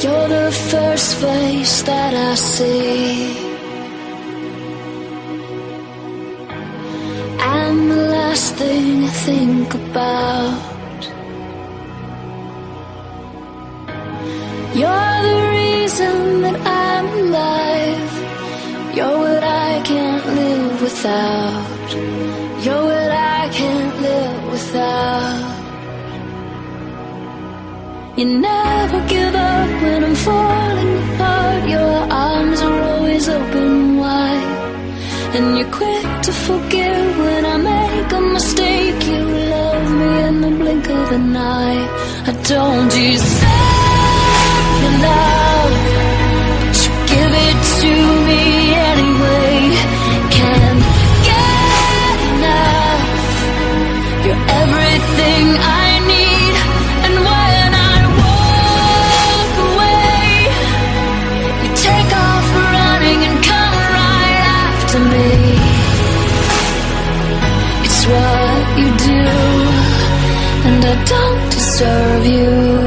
You're the first face that I see, and the last thing I think about. You're the reason that I'm alive. You're what I can't live without. You're what I can't live without. You never give up when I'm falling apart. Your arms are always open wide, and you're quick to forgive when I make a mistake. You love me in the blink of an eye. I don't deserve your love, but you give it to me anyway. Can't get enough. You're everything I need, and when I walk away, you take off running and come right after me. It's what you do, and I don't deserve you.